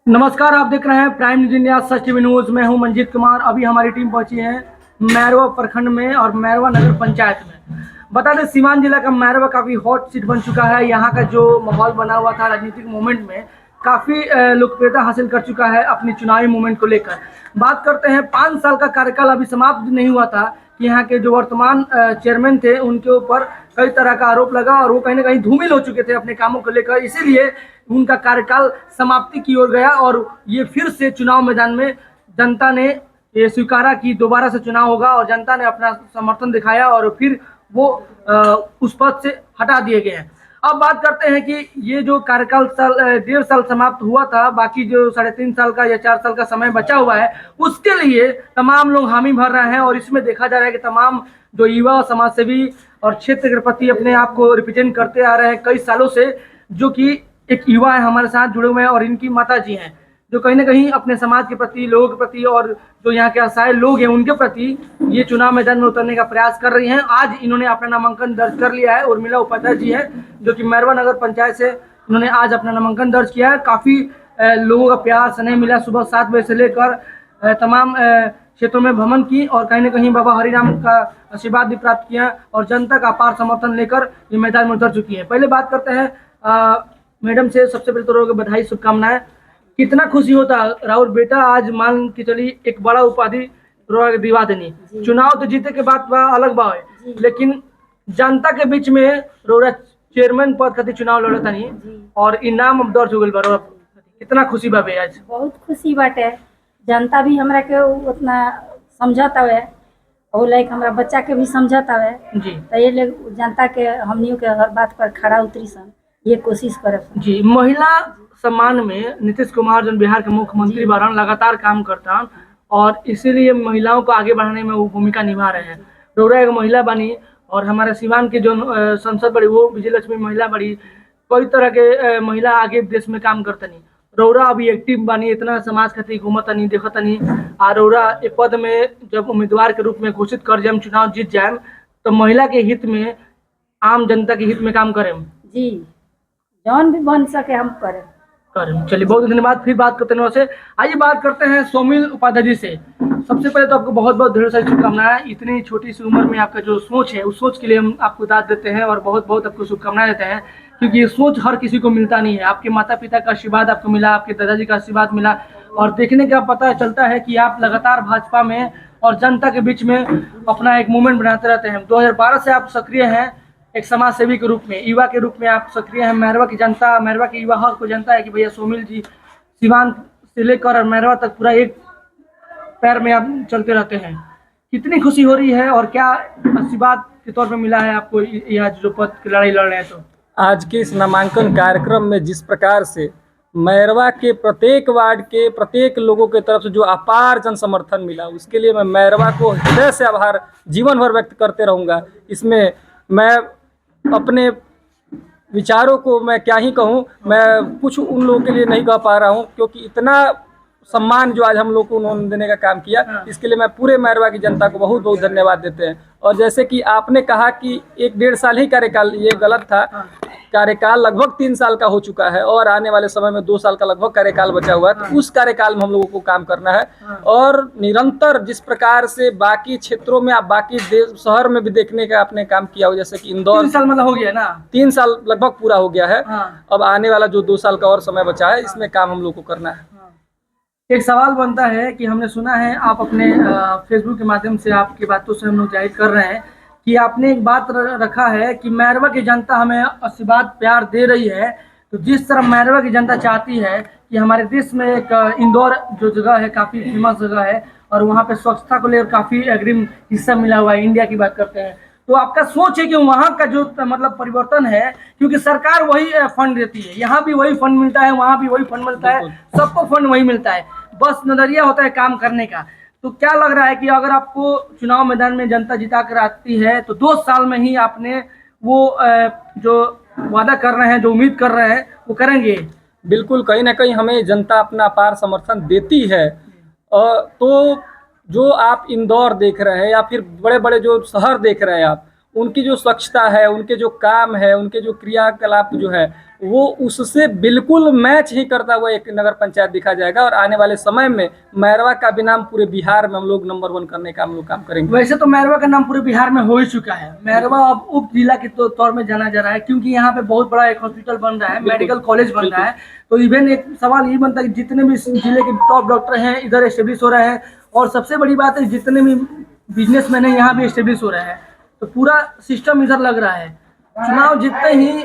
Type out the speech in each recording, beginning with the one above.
नमस्कार, आप देख रहे हैं प्राइम न्यूज इंडिया सच टीवी न्यूज। मैं हूं मंजीत कुमार। अभी हमारी टीम पहुंची है मैरवा प्रखंड में और मैरवा नगर पंचायत में। बता दें, सीवान जिला का मैरवा काफ़ी हॉट सीट बन चुका है। यहाँ का जो माहौल बना हुआ था राजनीतिक मूवमेंट में, काफ़ी लोकप्रियता हासिल कर चुका है अपनी चुनावी मूवमेंट को लेकर। बात करते हैं, 5 साल का कार्यकाल अभी समाप्त नहीं हुआ था कि यहाँ के जो वर्तमान चेयरमैन थे उनके ऊपर कई तरह का आरोप लगा और वो कहीं ना कहीं धूमिल हो चुके थे अपने कामों को लेकर। इसीलिए उनका कार्यकाल समाप्ति की ओर गया और ये फिर से चुनाव मैदान में जनता ने ये स्वीकारा कि दोबारा से चुनाव होगा और जनता ने अपना समर्थन दिखाया और फिर वो उस पद से हटा दिए गए हैं। अब बात करते हैं कि ये जो कार्यकाल 1.5 साल समाप्त हुआ था, बाकी जो 3.5 साल का या 4 साल का समय बचा हुआ है उसके लिए तमाम लोग हामी भर रहे हैं। और इसमें देखा जा रहा है कि तमाम जो युवा समाजसेवी और क्षेत्र के प्रति अपने आप को रिप्रेजेंट करते आ रहे हैं कई सालों से, जो कि एक युवा है हमारे साथ जुड़े हुए हैं और इनकी माता जी हैं जो कहीं ना कहीं अपने समाज के प्रति, लोगों के प्रति और जो यहाँ के असहाय लोग हैं उनके प्रति ये चुनाव मैदान में उतरने का प्रयास कर रही हैं। आज इन्होंने अपना नामांकन दर्ज कर लिया है। उर्मिला उपाध्याय जी हैं जो कि मैरवा नगर पंचायत से उन्होंने आज अपना नामांकन दर्ज किया है। काफ़ी लोगों का प्यार स्नेह मिला। सुबह 7 बजे से लेकर तमाम क्षेत्रों में भ्रमण की और कहीं ना कहीं बाबा हरिराम का आशीर्वाद भी प्राप्त किया और जनता का अपार समर्थन लेकर ये मैदान में उतर चुकी है। पहले बात करते हैं मैडम से। सबसे पहले तो रोग बधाई, शुभकामनाएं। कितना खुशी होता राहुल बेटा आज मान के चली एक बड़ा उपाधि रोग दिवा देनी। चुनाव तो जीते के बाद अलग बात है, लेकिन जनता के बीच में रोड़ा चेयरमैन पद खातिर चुनाव लड़ता नहीं और इनाम अब दर्ज हो गई बा। कितना खुशी बाबे आज? बहुत खुशी बाटे। जनता भी हमरा के उतना समझता है और लाइक हमारा बच्चा के भी समझता है जी। तो ये लोग जनता के हमनियों के हर बात पर खड़ा उतरी सन, ये कोशिश करे जी। महिला सम्मान में नीतीश कुमार जो बिहार के मुख्यमंत्री बारन लगातार काम करता और इसीलिए महिलाओं को आगे बढ़ाने में वो भूमिका निभा रहे हैं। रौरा एक महिला बनी और हमारे सिवान के जो संसद बड़ी वो विजयलक्ष्मी महिला बड़ी, कई तरह के महिला आगे देश में काम करते नहीं। रौरा अभी एक्टिव बनी, इतना समाज खातिर घूमत नहीं, देखत नहीं। और रौरा एक पद में जब उम्मीदवार के रूप में घोषित कर जाए, चुनाव जीत जाए तो महिला के हित में, आम जनता के हित में काम करें जी। जौन भी बन सके हम करें। चलिए, बहुत धन्यवाद। फिर बात करते हैं वैसे। आइए बात करते हैं सोमिल उपाध्याय जी से। सबसे पहले तो आपको बहुत बहुत ढेर सारी शुभकामनाएं। इतनी छोटी सी उम्र में आपका जो सोच है उस सोच के लिए हम आपको दाद देते हैं और बहुत बहुत आपको शुभकामनाएं देते हैं, क्योंकि ये सोच हर किसी को मिलता नहीं है। आपके माता पिता का आशीर्वाद आपको मिला, आपके दादाजी का आशीर्वाद मिला और देखने का पता चलता है कि आप लगातार भाजपा में और जनता के बीच में अपना एक मूवमेंट बनाते रहते हैं। 2012 से आप सक्रिय हैं एक समाज सेवी के रूप में, युवा के रूप में आप सक्रिय हैं। मैरवा की जनता, मैरवा के युवा हक को जनता है कि भैया सोमिल जी सिवान से लेकर और मैरवा तक पूरा एक पैर में आप चलते रहते हैं। कितनी खुशी हो रही है और क्या आशीर्वाद के तौर पे मिला है आपको यह जो पद की लड़ाई लड़ रहे हैं? तो आज के इस नामांकन कार्यक्रम में जिस प्रकार से मैरवा के प्रत्येक वार्ड के प्रत्येक लोगों के तरफ से जो अपार जन समर्थन मिला, उसके लिए मैं मैरवा को हृदय से आभार जीवन भर व्यक्त करते रहूँगा। इसमें मैं अपने विचारों को मैं क्या ही कहूँ, मैं कुछ उन लोगों के लिए नहीं कह पा रहा हूँ, क्योंकि इतना सम्मान जो आज हम लोग को उन्होंने देने का काम किया, इसके लिए मैं पूरे मैरवा की जनता को बहुत बहुत धन्यवाद देते हैं। और जैसे कि आपने कहा कि 1.5 साल ही कार्यकाल, ये गलत था। कार्यकाल लगभग 3 साल का हो चुका है और आने वाले समय में 2 साल का लगभग कार्यकाल बचा हुआ है। तो उस कार्यकाल में हम लोगों को काम करना है और निरंतर जिस प्रकार से बाकी क्षेत्रों में, आप बाकी देश शहर में भी देखने का आपने काम किया हो, जैसे कि इंदौर 3 साल मतलब हो गया ना, 3 साल लगभग पूरा हो गया है। अब आने वाला जो 2 साल का और समय बचा है, इसमें काम हम लोग को करना है। एक सवाल बनता है कि हमने सुना है आप अपने फेसबुक के माध्यम से आपकी बातों से हम लोग जाहिर कर रहे हैं कि आपने एक बात रखा है कि मैरवा की जनता हमें आशीर्वाद प्यार दे रही है। तो जिस तरह मैरवा की जनता चाहती है कि हमारे देश में एक इंदौर जो जगह है काफ़ी फेमस जगह है और वहाँ पे स्वच्छता को लेकर काफ़ी अग्रिम हिस्सा मिला हुआ है, इंडिया की बात करते हैं, तो आपका सोच है कि वहाँ का जो मतलब परिवर्तन है, क्योंकि सरकार वही फंड देती है, यहाँ भी वही फंड मिलता है, वहाँ भी वही फंड मिलता है, सबको फंड वही मिलता है, बस नजरिया होता है काम करने का। तो क्या लग रहा है कि अगर आपको चुनाव मैदान में जनता जिता कर आती है तो 2 साल में ही आपने वो जो वादा कर रहे हैं, जो उम्मीद कर रहे हैं, वो करेंगे? बिल्कुल, कहीं ना कहीं हमें जनता अपना अपार समर्थन देती है। तो जो आप इंदौर देख रहे हैं या फिर बड़े बड़े जो शहर देख रहे हैं आप, उनकी जो स्वच्छता है, उनके जो काम है, उनके जो क्रियाकलाप जो है, वो उससे बिल्कुल मैच ही करता हुआ एक नगर पंचायत दिखा जाएगा। और आने वाले समय में मैरवा का भी नाम पूरे बिहार में हम लोग नंबर 1 करने का हम लोग काम करेंगे। वैसे तो मैरवा का नाम पूरे बिहार में हो ही चुका है। मैरवा अब उप जिला के तौर में जाना जा रहा है, क्योंकि यहाँ पे बहुत बड़ा एक हॉस्पिटल बन रहा है, मेडिकल कॉलेज बन रहा है। तो इवन एक सवाल ये बनता है कि जितने भी जिले के टॉप डॉक्टर हैं इधर एस्टेब्लिश हो रहे हैं, और सबसे बड़ी बात है जितने भी बिजनेसमैन हैं यहाँ भी एस्टेब्लिश हो रहे हैं। तो पूरा सिस्टम इधर लग रहा है। चुनाव जीतते ही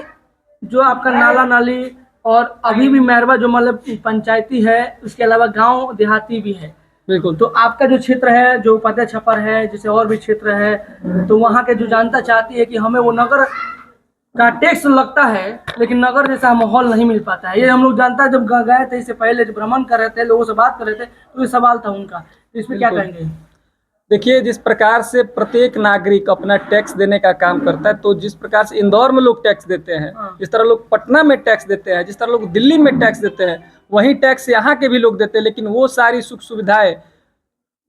जो आपका नाला नाली और अभी भी मैरवा जो मतलब पंचायती है, उसके अलावा गांव देहाती भी है। बिल्कुल। तो आपका जो क्षेत्र है, जो उपाध्याय छपर है, जैसे और भी क्षेत्र है, तो वहाँ के जो जनता चाहती है कि हमें वो नगर का टैक्स लगता है, लेकिन नगर जैसा माहौल नहीं मिल पाता है। ये हम लोग जानता है, जब गए थे इससे पहले जब भ्रमण कर रहे थे, लोगों से बात कर रहे थे, तो ये सवाल था उनका। तो इसमें क्या कहेंगे? देखिए, जिस प्रकार से प्रत्येक नागरिक अपना टैक्स देने का काम करता है, तो जिस प्रकार से इंदौर में लोग टैक्स देते हैं, जिस तरह लोग पटना में टैक्स देते हैं, जिस तरह लोग दिल्ली में टैक्स देते हैं, वही टैक्स यहाँ के भी लोग देते हैं। लेकिन वो सारी सुख सुविधाएं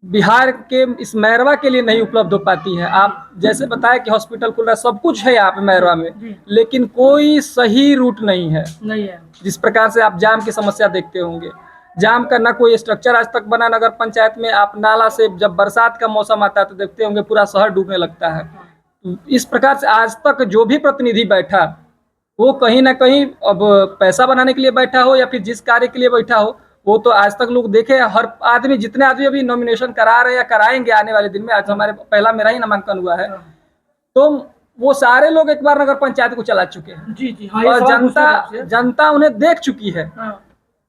बिहार के इस मैरवा के लिए नहीं उपलब्ध हो पाती है। आप जैसे बताया कि हॉस्पिटल खुल रहा है, सब कुछ है यहाँ पे मैरवा में, लेकिन कोई सही रूट नहीं है। जिस प्रकार से आप जाम की समस्या देखते होंगे, जाम का ना कोई स्ट्रक्चर आज तक बना नगर पंचायत में। आप नाला से जब बरसात का मौसम आता है तो देखते होंगे पूरा शहर डूबने लगता है। इस प्रकार से आज तक जो भी प्रतिनिधि बैठा, वो कहीं ना कहीं अब पैसा बनाने के लिए बैठा हो या फिर जिस कार्य के लिए बैठा हो, वो तो आज तक लोग देखे। हर आदमी, जितने आदमी अभी नॉमिनेशन करा रहे हैं या कराएंगे आने वाले दिन में, आज हमारे पहला मेरा ही नामांकन हुआ है, तो वो सारे लोग एक बार नगर पंचायत को चला चुके हैं। जी। और जनता उन्हें देख चुकी है,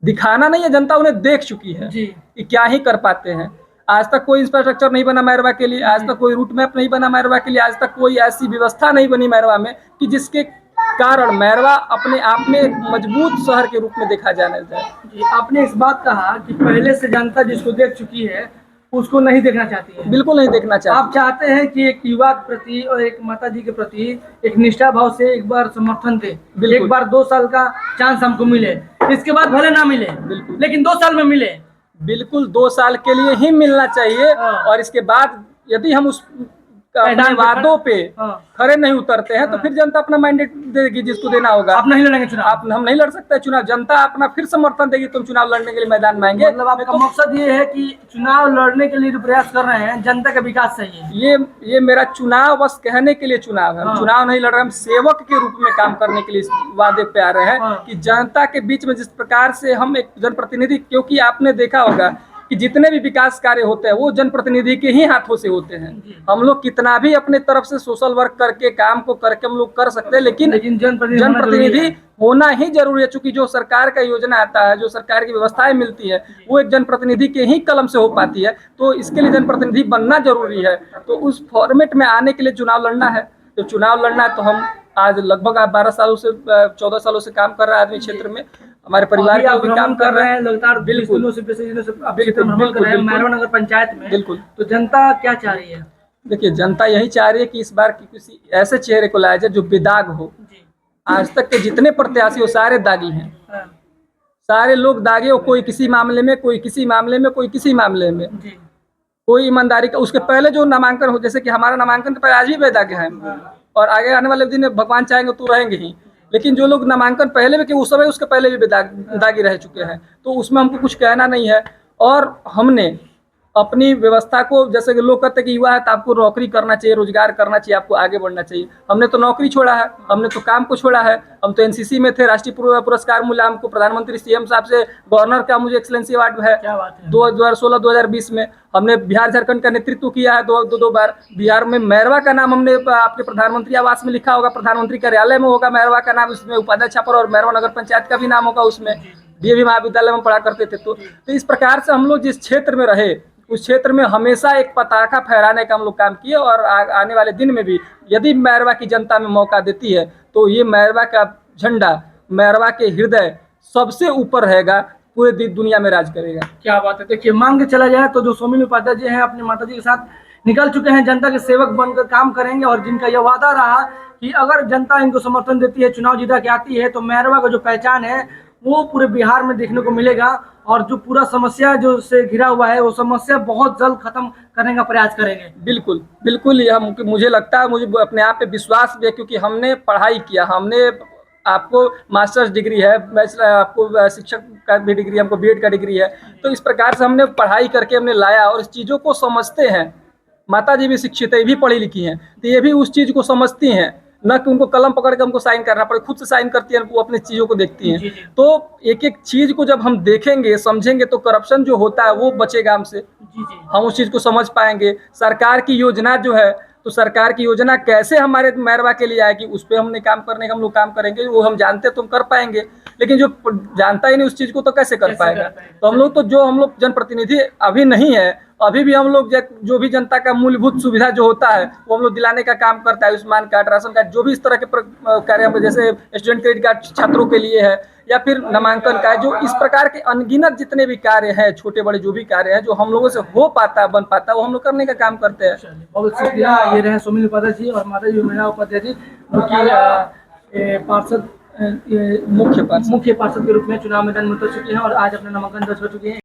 दिखाना नहीं है, जनता उन्हें देख चुकी है कि क्या ही कर पाते हैं। आज तक कोई इंफ्रास्ट्रक्चर नहीं बना मैरवा के लिए, आज तक कोई रूट मैप नहीं बना मैरवा के लिए, आज तक कोई ऐसी व्यवस्था नहीं बनी मैरवा में कि जिसके कारण मैरवा अपने आप में एक मजबूत शहर के रूप में देखा जाने जाए। जी, आपने इस बात कहा कि पहले से जनता जिसको देख चुकी है उसको नहीं देखना चाहती है। बिल्कुल नहीं देखना चाहती। आप चाहते हैं कि एक युवा के प्रति और एक माता जी के प्रति एक निष्ठा भाव से एक बार समर्थन दे, एक बार 2 साल का चांस हमको मिले, इसके बाद भले ना मिले, लेकिन 2 साल में मिले। बिल्कुल 2 साल के लिए ही मिलना चाहिए। और इसके बाद यदि हम उस अपने वादों पे खरे नहीं उतरते हैं, तो फिर जनता अपना मैंडेट देगी जिसको देना होगा। आप नहीं लड़ेंगे चुनाव? हम नहीं लड़ सकते चुनाव। जनता अपना फिर समर्थन देगी, तुम चुनाव लड़ने के लिए मैदान में आएंगे। मतलब आपका मकसद ये है कि चुनाव लड़ने के लिए जो प्रयास कर रहे हैं, जनता का विकास चाहिए। ये मेरा चुनाव बस कहने के लिए चुनाव है। हम चुनाव नहीं लड़ रहे, हम सेवक के रूप में काम करने के लिए वादे पे आ रहे हैं कि जनता के बीच में जिस प्रकार से हम एक जनप्रतिनिधि, क्योंकि आपने देखा होगा कि जितने भी विकास कार्य होते हैं वो जनप्रतिनिधि के ही हाथों से होते हैं। हम लोग कितना भी अपने तरफ से सोशल वर्क करके, काम को करके हम लोग कर सकते हैं, लेकिन जनप्रतिनिधि होना ही जरूरी है। चूंकि जो सरकार का योजना आता है, जो सरकार की व्यवस्थाएं मिलती है, वो एक जनप्रतिनिधि के ही कलम से हो पाती है। तो इसके लिए जनप्रतिनिधि बनना जरूरी है। तो उस फॉर्मेट में आने के लिए चुनाव लड़ना है। तो चुनाव लड़ना है तो हम आज लगभग 12 सालों से 14 सालों से काम कर रहा है आदमी क्षेत्र में। हमारे परिवार का भी काम कर रहे हैं लगातार। बिल्कुल मैरवा नगर पंचायत में। बिल्कुल। तो जनता क्या चाह रही है? देखिए, जनता यही चाह रही है कि इस बार की किसी ऐसे चेहरे को लाया जाए जो बेदाग हो। आज तक के जितने प्रत्याशी हो सारे दागी हैं, सारे लोग दागे हो। कोई किसी मामले में, कोई किसी मामले में, कोई किसी मामले में, कोई ईमानदारी का। उसके पहले जो नामांकन हो, जैसे कि हमारा नामांकन तो आज भी बेदागे है, और आगे आने वाले दिन भगवान चाहेंगे तो रहेंगे ही। लेकिन जो लोग नामांकन पहले भी, कि उस समय उसके पहले भी दागी रह चुके हैं, तो उसमें हमको कुछ कहना नहीं है। और हमने अपनी व्यवस्था को, जैसे कि लोग कहते हैं कि युवा है तो आपको नौकरी करना चाहिए, रोजगार करना चाहिए, आपको आगे बढ़ना चाहिए। हमने तो नौकरी छोड़ा है, हमने तो काम को छोड़ा है। हम तो एनसीसी में थे, राष्ट्रीय पुरस्कार मिला हमको प्रधानमंत्री सीएम साहब से, गवर्नर का मुझे एक्सीलेंसी अवार्ड है 2016-2020 में। हमने बिहार झारखंड का नेतृत्व किया है दो बार। बिहार में मैरवा का नाम हमने आपके प्रधानमंत्री आवास में लिखा होगा, प्रधानमंत्री कार्यालय में होगा मैरवा का नाम, उसमें उपाध्याय छपर और मैरवा नगर पंचायत का भी नाम होगा उसमें। डीएवी महाविद्यालय में पढ़ा करते थे। तो इस प्रकार से हम लोग जिस क्षेत्र में रहे, उस क्षेत्र में हमेशा एक पताका फहराने का हम लोग काम किए। और आने वाले दिन में भी यदि मैरवा की जनता में मौका देती है, तो ये मैरवा का झंडा, मैरवा के हृदय सबसे ऊपर रहेगा, पूरे दुनिया में राज करेगा। क्या बात है। देखिए, मांग के चला जाए तो जो सौमिल उपाध्याय जी हैं अपनी माता जी के साथ निकल चुके हैं, जनता के सेवक बनकर काम करेंगे। और जिनका यह वादा रहा कि अगर जनता इनको समर्थन देती है, चुनाव जीता के आती है, तो मैरवा का जो पहचान है वो पूरे बिहार में देखने को मिलेगा। और जो पूरा समस्या जो से घिरा हुआ है वो समस्या बहुत जल्द खत्म करने का प्रयास करेंगे। बिल्कुल बिल्कुल, यह मुझे लगता है, मुझे अपने आप पे विश्वास भी है, क्योंकि हमने पढ़ाई किया, हमने आपको मास्टर्स डिग्री है, बैचलर आपको शिक्षक का भी डिग्री, हमको बीएड का डिग्री है। तो इस प्रकार से हमने पढ़ाई करके हमने लाया और इस चीज़ों को समझते हैं। माता जी भी शिक्षित है, ये भी पढ़ी लिखी हैं, तो ये भी उस चीज़ को समझती हैं, न कि उनको कलम पकड़ के हमको साइन करना पड़े, खुद से साइन करती हैं, वो अपनी चीज़ों को देखती हैं। तो एक एक चीज़ को जब हम देखेंगे समझेंगे तो करप्शन जो होता है वो बचेगा हमसे, हम उस चीज़ को समझ पाएंगे। सरकार की योजना जो है, तो सरकार की योजना कैसे हमारे मैरवा के लिए आएगी, उस पर हमने काम करने का हम लोग काम करेंगे। वो हम जानते हैं तो हम कर पाएंगे, लेकिन जो जानता ही नहीं उस चीज़ को तो कैसे कर पाएगा। तो हम लोग तो जो हम लोग जनप्रतिनिधि अभी नहीं है, अभी भी हम लोग जो भी जनता का मूलभूत सुविधा जो होता है वो हम लोग दिलाने का काम करता है। आयुष्मान कार्ड, राशन कार्ड, जो भी इस तरह के कार्य हम, जैसे स्टूडेंट क्रेडिट कार्ड छात्रों के लिए है, या फिर नामांकन का, जो इस प्रकार के अनगिनत जितने भी कार्य हैं, छोटे बड़े जो भी कार्य हैं, जो हम लोगों से हो पाता है, बन पाता है, वो हम लोग करने का काम करते हैं। बहुत शुक्रिया। ये रहे सुनील उपाध्याय जी और माता जी मीणा उपाध्याय जी, जो कि पार्षद, मुख्य पार्षद के रूप में चुनाव मैदान में उतर चुके हैं और आज अपना नामांकन दर्ज कर चुके हैं।